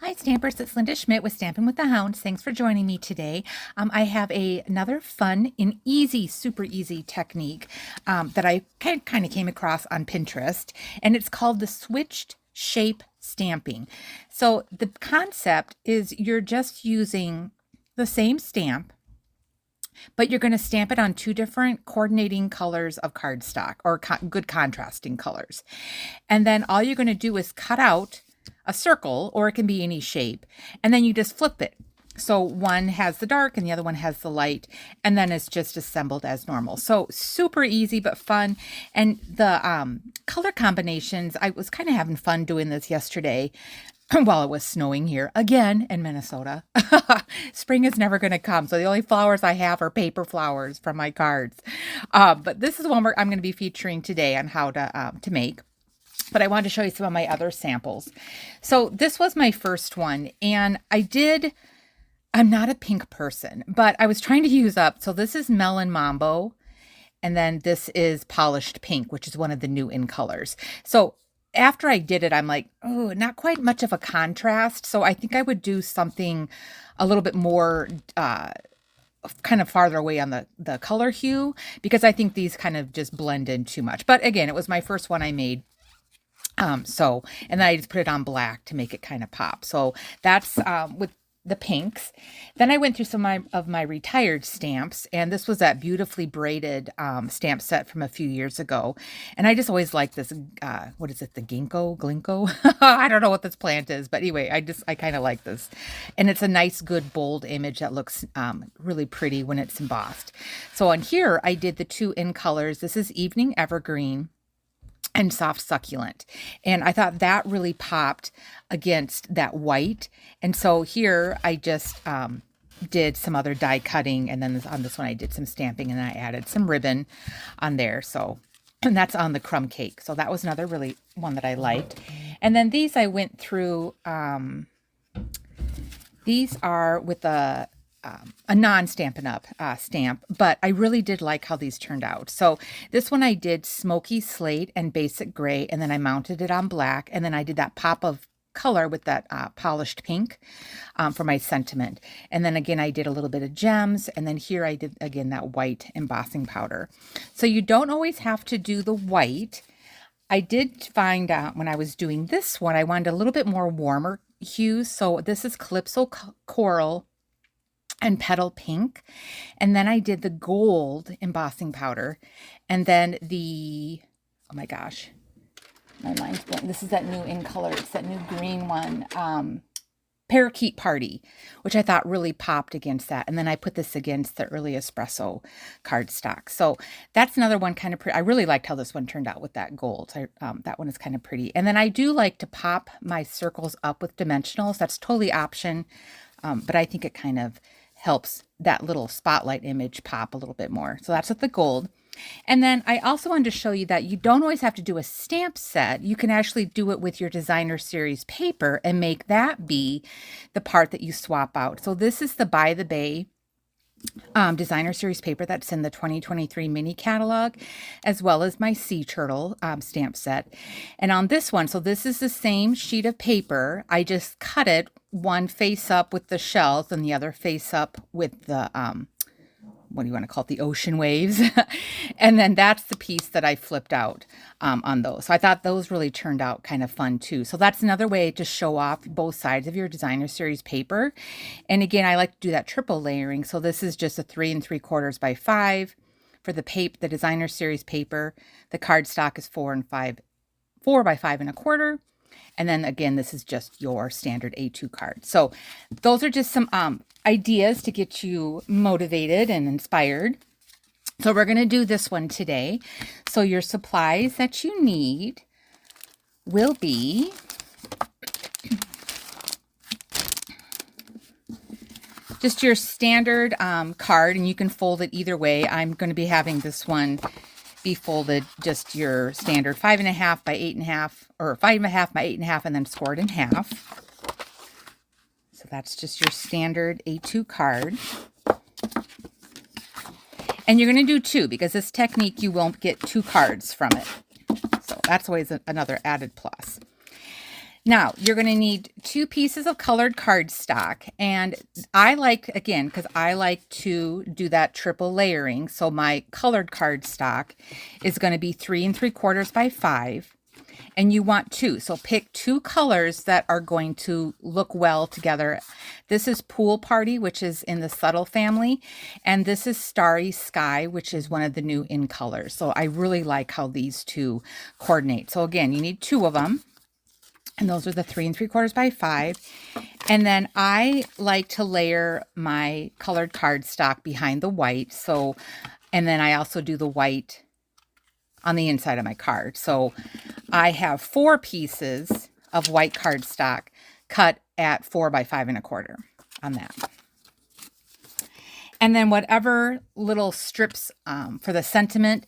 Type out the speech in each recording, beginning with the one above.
Hi Stampers, it's Linda Schmitt with Stampin' with the Hounds. Thanks for joining me today. I have another fun and easy, super easy technique that I kind of came across on Pinterest, and it's called the switched shape stamping. So the concept is you're just using the same stamp, but you're going to stamp it on two different coordinating colors of cardstock or good contrasting colors. And then all you're going to do is cut out a circle, or it can be any shape, and then you just flip it. So one has the dark and the other one has the light, and then it's just assembled as normal. So super easy but fun. And the color combinations, I was kind of having fun doing this yesterday while it was snowing here again in Minnesota. Spring is never going to come, so the only flowers I have are paper flowers from my cards. But this is one I'm going to be featuring today on how to make. But I wanted to show you some of my other samples. So this was my first one, and I'm not a pink person, but I was trying to use up. So this is Melon Mambo, and then this is Polished Pink, which is one of the new in colors. So after I did it, I'm like, oh, not quite much of a contrast. So I think I would do something a little bit more kind of farther away on the color hue, because I think these kind of just blend in too much. But again, it was my first one I made. And then I just put it on black to make it kind of pop. So that's with the pinks. Then I went through some of my retired stamps, and this was that beautifully braided stamp set from a few years ago. And I just always like this, what is it, the Glinko? I don't know what this plant is, but anyway, I kind of like this. And it's a nice, good, bold image that looks really pretty when it's embossed. So on here, I did the two in colors. This is Evening Evergreen and Soft Succulent. And I thought that really popped against that white. And so here I just did some other die cutting. And then on this one, I did some stamping and I added some ribbon on there. So, and that's on the crumb cake. So that was another really one that I liked. And then these I went through, these are with a non-Stampin' Up stamp, but I really did like how these turned out. So this one I did smoky slate and basic gray, and then I mounted it on black, and then I did that pop of color with that polished pink for my sentiment. And then again, I did a little bit of gems, and then here I did, again, that white embossing powder. So you don't always have to do the white. I did find out when I was doing this one, I wanted a little bit more warmer hues. So this is Calypso Coral and Petal Pink. And then I did the gold embossing powder. And then oh my gosh, my mind's blank. This is that new in color. It's that new green one, Parakeet Party, which I thought really popped against that. And then I put this against the early espresso cardstock. So that's another one kind of pretty. I really liked how this one turned out with that gold. That one is kind of pretty. And then I do like to pop my circles up with dimensionals. That's totally option. But I think it kind of helps that little spotlight image pop a little bit more. So that's with the gold. And then I also wanted to show you that you don't always have to do a stamp set. You can actually do it with your designer series paper and make that be the part that you swap out. So this is the By the Bay designer series paper that's in the 2023 mini catalog, as well as my sea turtle stamp set. And on this one, so this is the same sheet of paper. I just cut it one face up with the shells and the other face up with the what do you want to call it, the ocean waves. And then that's the piece that I flipped out on those. So I thought those really turned out kind of fun too. So that's another way to show off both sides of your designer series paper. And again, I like to do that triple layering. So this is just a 3 3/4 by 5 for the designer series paper. The cardstock is 4 by 5 1/4. And then again, this is just your standard A2 card. So those are just some ideas to get you motivated and inspired. So we're going to do this one today. So your supplies that you need will be just your standard card, and you can fold it either way. I'm going to be having this one be folded just your standard 5.5 by 8.5, or 5.5 by 8.5, and then scored in half. So that's just your standard A2 card. And you're going to do two, because this technique you won't get two cards from it. So that's always another added plus. Now, you're going to need 2 pieces of colored cardstock. And I like, again, because I like to do that triple layering. So my colored cardstock is going to be 3 3/4 by 5. And you want 2. So pick 2 colors that are going to look well together. This is Pool Party, which is in the Subtle family. And this is Starry Sky, which is one of the new in colors. So I really like how these 2 coordinate. So again, you need 2 of them. And those are the 3 3/4 by 5. And then I like to layer my colored cardstock behind the white. So, and then I also do the white on the inside of my card. So I have 4 pieces of white cardstock cut at 4 by 5 1/4 on that. And then whatever little strips for the sentiment.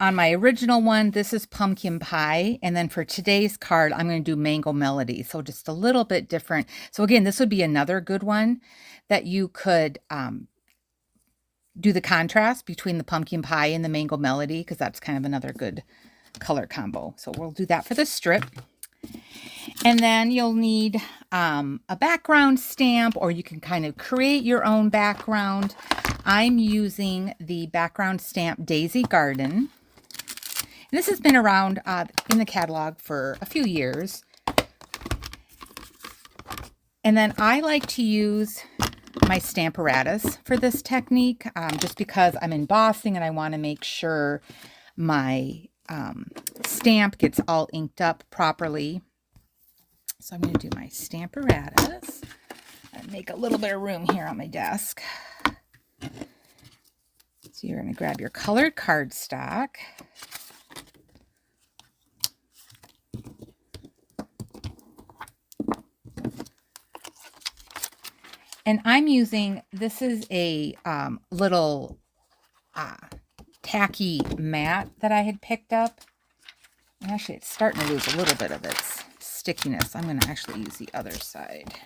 On my original one, this is Pumpkin Pie. And then for today's card, I'm going to do Mango Melody. So just a little bit different. So again, this would be another good one that you could do the contrast between the Pumpkin Pie and the Mango Melody, because that's kind of another good color combo. So we'll do that for the strip. And then you'll need a background stamp, or you can kind of create your own background. I'm using the background stamp Daisy Garden. This has been around in the catalog for a few years. And then I like to use my Stamparatus for this technique, just because I'm embossing and I want to make sure my stamp gets all inked up properly. So I'm going to do my Stamparatus and make a little bit of room here on my desk. So you're going to grab your colored cardstock. And I'm using, this is a little tacky mat that I had picked up. And actually, it's starting to lose a little bit of its stickiness. I'm going to actually use the other side.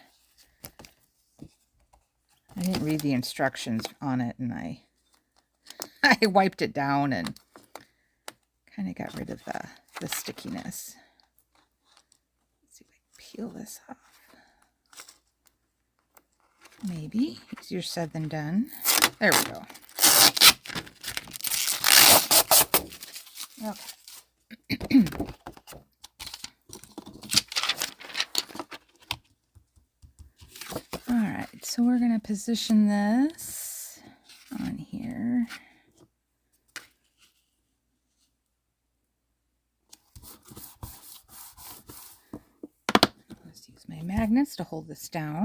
I didn't read the instructions on it, and I wiped it down and kind of got rid of the stickiness. Let's see if I can peel this off. Maybe easier said than done. There we go. Okay. All right, so we're going to position this on here. Let's use my magnets to hold this down.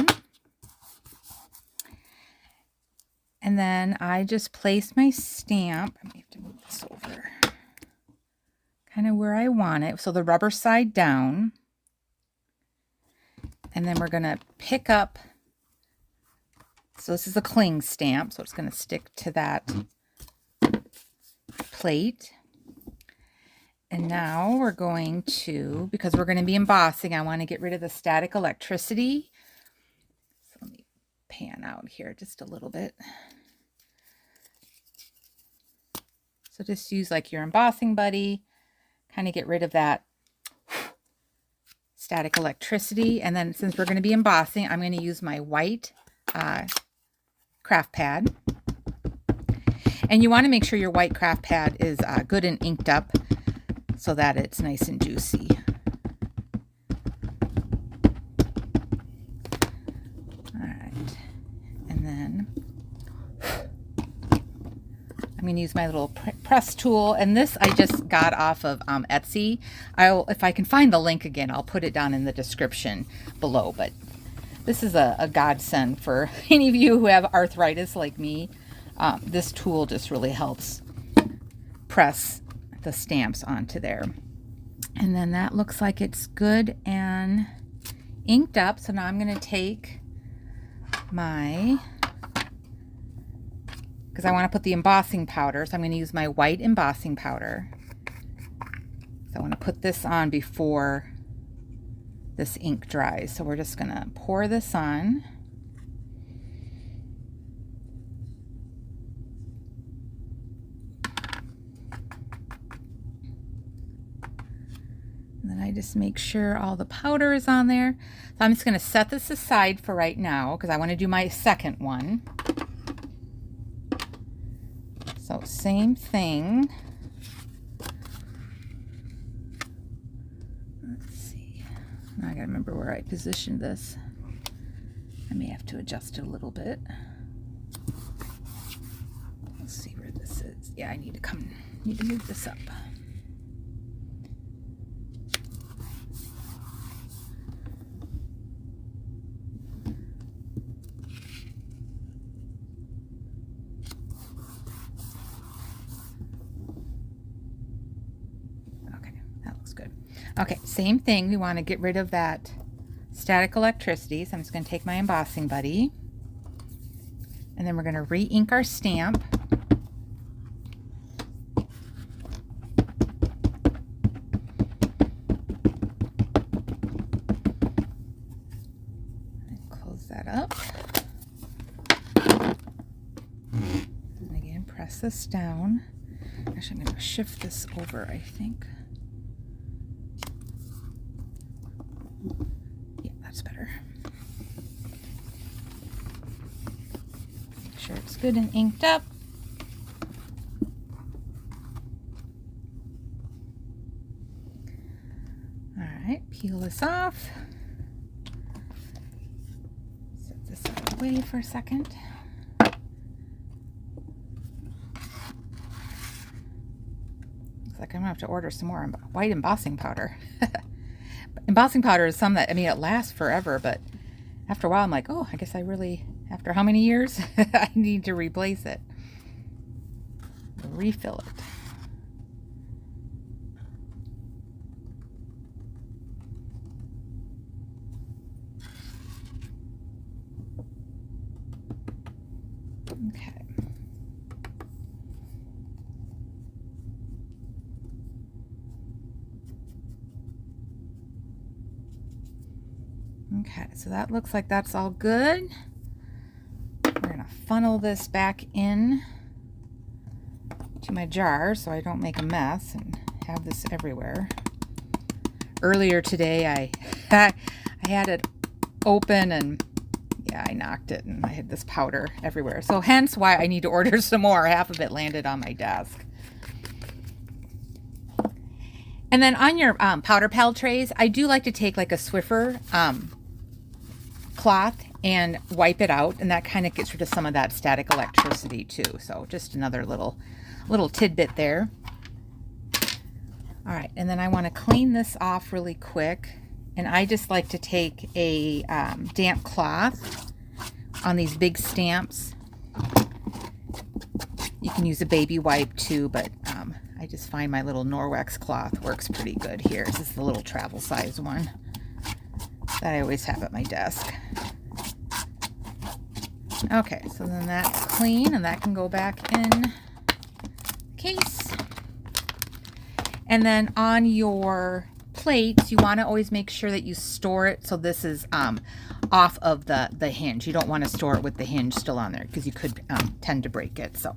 And then I just place my stamp. I may have to move this over. Kind of where I want it. So the rubber side down. And then we're going to pick up. So this is a cling stamp. So it's going to stick to that plate. And now we're going to, because we're going to be embossing, I want to get rid of the static electricity. So let me pan out here just a little bit. So just use like your embossing buddy, kind of get rid of that static electricity. And then since we're going to be embossing, I'm going to use my white craft pad. And you want to make sure your white craft pad is good and inked up so that it's nice and juicy. All right. And then I'm going to use my little press tool, and this I just got off of Etsy. If I can find the link again, I'll put it down in the description below. But this is a godsend for any of you who have arthritis like me. This tool just really helps press the stamps onto there. And then that looks like it's good and inked up. So now I'm going to take my, because I want to put the embossing powder, so I'm going to use my white embossing powder. So I want to put this on before this ink dries. So we're just going to pour this on. And then I just make sure all the powder is on there. So I'm just going to set this aside for right now because I want to do my second one. So same thing. Let's see. Now I got to remember where I positioned this. I may have to adjust it a little bit. Let's see where this is. Yeah, I need to move this up. Okay, same thing. We want to get rid of that static electricity. So I'm just going to take my embossing buddy. And then we're going to re-ink our stamp. And close that up. And again, press this down. Actually, I'm going to shift this over, I think. Yeah, that's better. Make sure it's good and inked up. All right, peel this off. Set this out of the way for a second. Looks like I'm gonna have to order some more white embossing powder. Embossing powder is some that, I mean, it lasts forever, but after a while I'm like, oh, I guess I really, after how many years, I need to replace it. Refill it. Okay. Okay, so that looks like that's all good. We're going to funnel this back in to my jar so I don't make a mess and have this everywhere. Earlier today I had it open and yeah, I knocked it and I had this powder everywhere. So hence why I need to order some more. Half of it landed on my desk. And then on your powder pal trays, I do like to take like a Swiffer cloth and wipe it out, and that kind of gets rid of some of that static electricity too. So just another little tidbit there. All right, and then I want to clean this off really quick, and I just like to take a damp cloth on these big stamps. You can use a baby wipe too, but I just find my little Norwex cloth works pretty good here. This is the little travel size one that I always have at my desk. Okay, so then that's clean and that can go back in the case. And then on your plates, you want to always make sure that you store it so this is off of the hinge. You don't want to store it with the hinge still on there because you could tend to break it. So,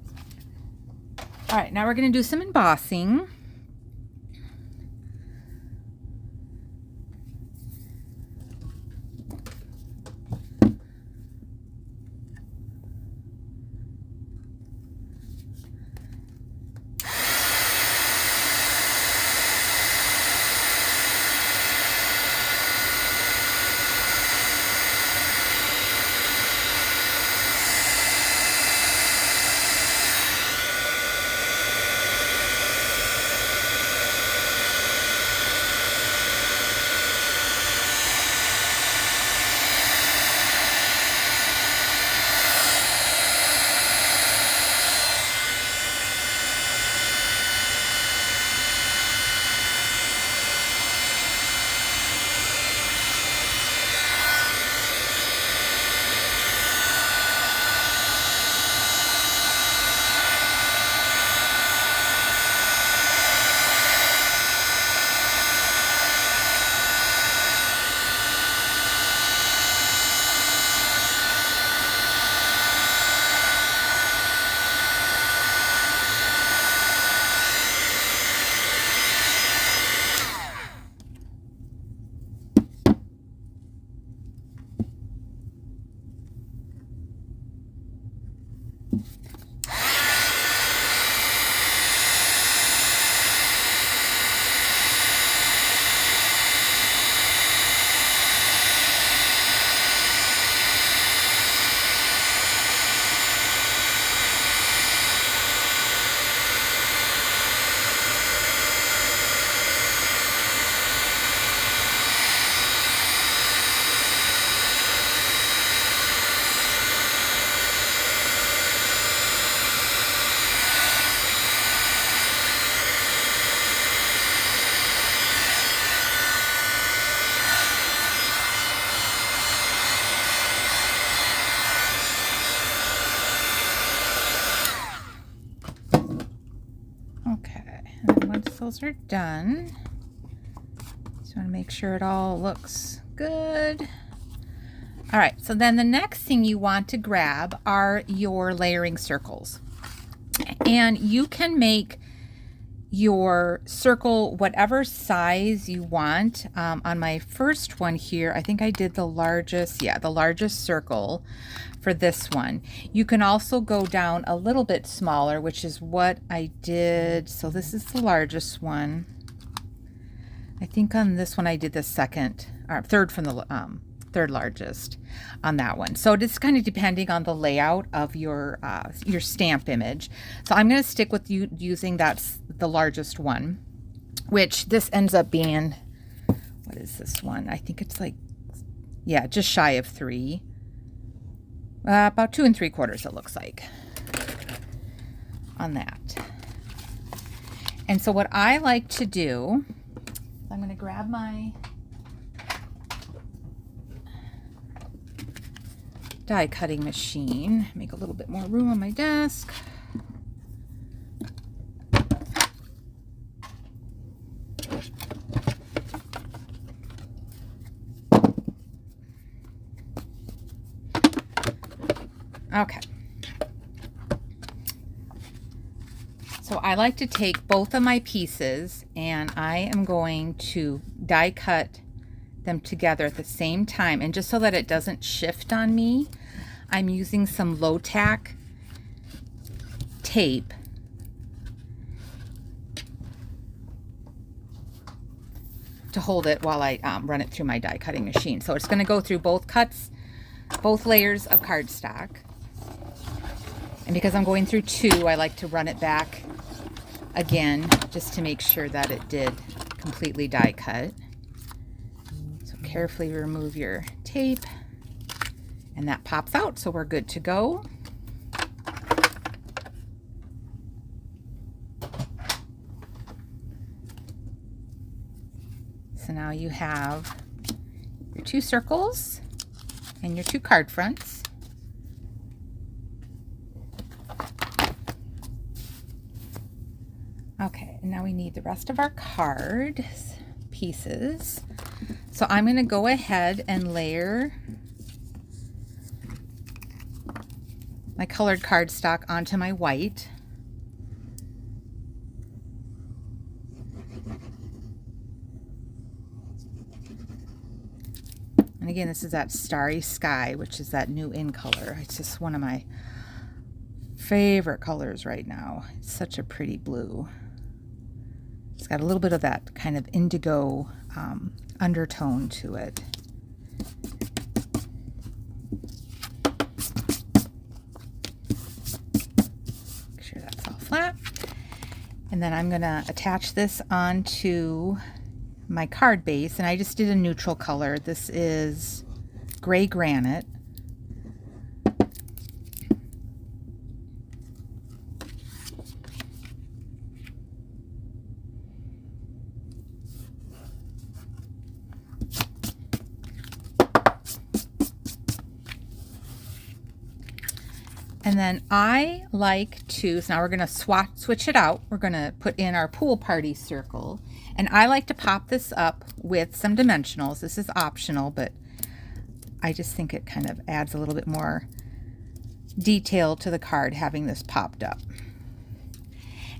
all right, now we're going to do some embossing. and then once those are done, just want to make sure it all looks good. All right, so then the next thing you want to grab are your layering circles. And you can make your circle whatever size you want. On my first one here, I think I did the largest, the largest circle for this one. You can also go down a little bit smaller, which is what I did. So this is the largest one. I think on this one I did the second or third from the third largest on that one. So it's kind of depending on the layout of your stamp image. So I'm going to stick with you using that's the largest one, which this ends up being, what is this one? I think it's like, yeah, just shy of 3, about 2 3/4 it looks like on that. And so what I like to do, I'm going to grab my die cutting machine, make a little bit more room on my desk. Okay. So I like to take both of my pieces and I am going to die cut them together at the same time, and just so that it doesn't shift on me, I'm using some low tack tape to hold it while I run it through my die cutting machine. So it's going to go through both layers of cardstock, and because I'm going through 2, I like to run it back again just to make sure that it did completely die cut. Carefully remove your tape, and that pops out, so we're good to go. So now you have your 2 circles and your 2 card fronts. Okay, and now we need the rest of our card pieces. So I'm going to go ahead and layer my colored cardstock onto my white. And again, this is that Starry Sky, which is that new in color. It's just one of my favorite colors right now. It's such a pretty blue. It's got a little bit of that kind of indigo undertone to it. Make sure that's all flat. And then I'm going to attach this onto my card base, and I just did a neutral color. This is gray granite. And then I like to, so now we're going to switch it out. We're going to put in our pool party circle. And I like to pop this up with some dimensionals. This is optional, but I just think it kind of adds a little bit more detail to the card having this popped up.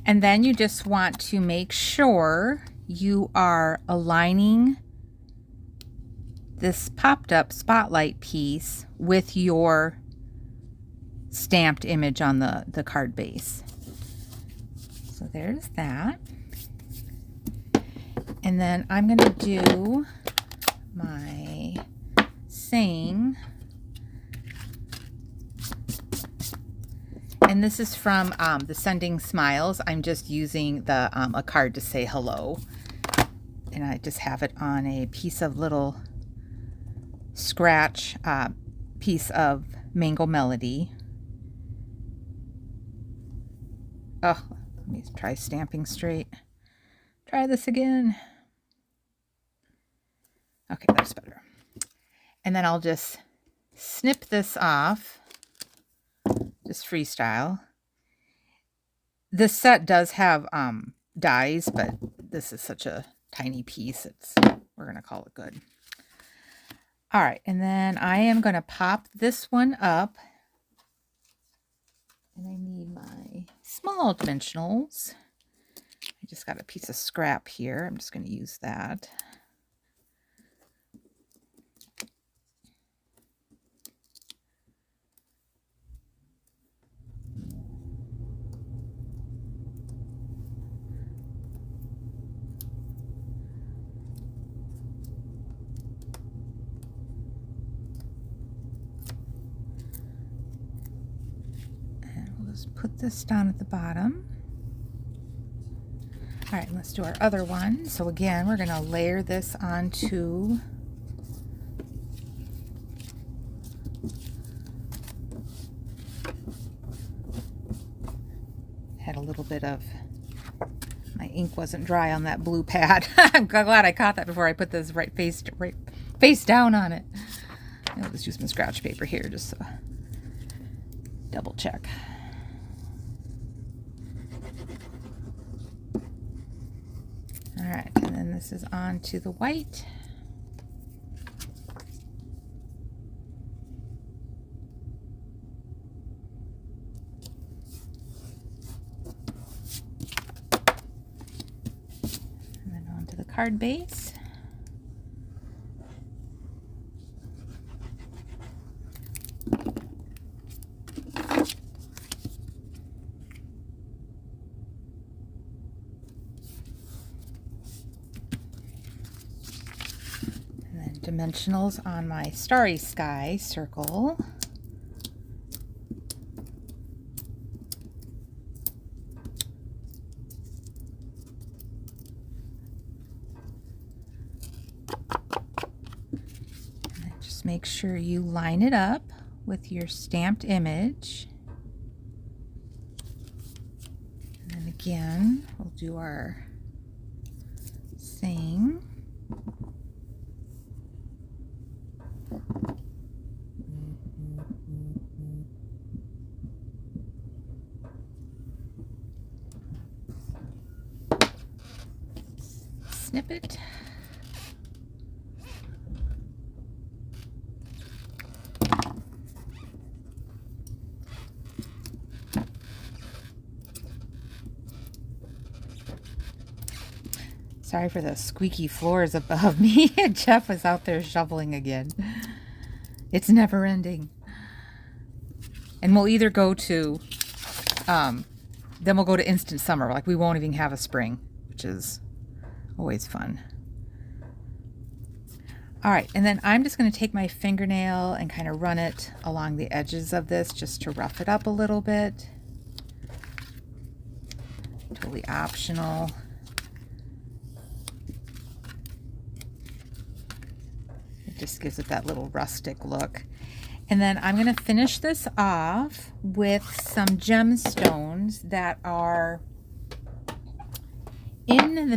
And then you just want to make sure you are aligning this popped up spotlight piece with your stamped image on the card base. So there's that. And then I'm going to do my saying. And this is from the Sending Smiles. I'm just using the a card to say hello. And I just have it on a piece of little scratch piece of Mango Melody. Oh, let me try stamping straight. Try this again. Okay, that's better. And then I'll just snip this off, just freestyle. This set does have dies, but this is such a tiny piece. We're going to call it good. All right, and then I am going to pop this one up. And I need my small dimensionals. I just got a piece of scrap here. I'm just going to use that. Just put this down at the bottom. All right, let's do our other one. So again, we're going to layer this onto had a little bit of my ink wasn't dry on that blue pad. I'm glad I caught that before I put this right face down on it. I'll just use some scratch paper here just to double check. All right, and then this is on to the white. And then onto the card base. Dimensionals on my starry sky circle. And just make sure you line it up with your stamped image. And then again, we'll do our same. Snip it. Sorry for the squeaky floors above me. Jeff was out there shoveling again. It's never ending. And we'll either go to, then we'll go to instant summer. Like we won't even have a spring, which is always fun. All right, and then I'm just going to take my fingernail and kind of run it along the edges of this just to rough it up a little bit. Totally optional. It just gives it that little rustic look. And then I'm going to finish this off with some gemstones that are in the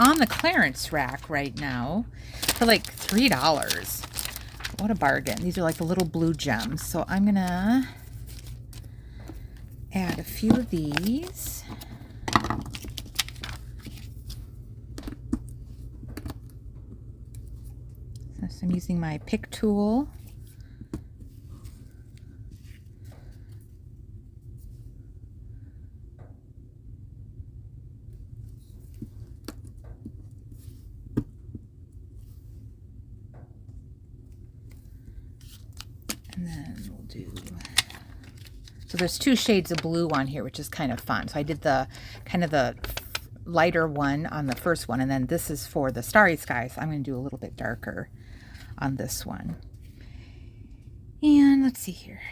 on the clearance rack right now for like $3. What a bargain. These are like the little blue gems. So I'm going to add a few of these. So I'm using my pick tool. And then we'll do, so there's two shades of blue on here, which is kind of fun. So I did the kind of the lighter one on the first one, and then this is for the starry sky. So I'm going to do a little bit darker on this one. And let's see here.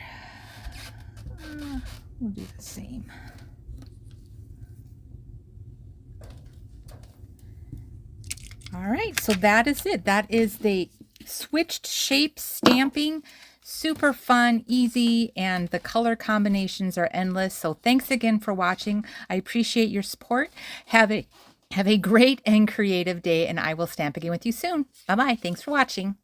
We'll do the same. All right, so that is it. That is the switched shape stamping. Super fun, easy, and the color combinations are endless. So thanks again for watching. I appreciate your support. Have a great and creative day, and I will stamp again with you soon. Bye-bye. Thanks for watching.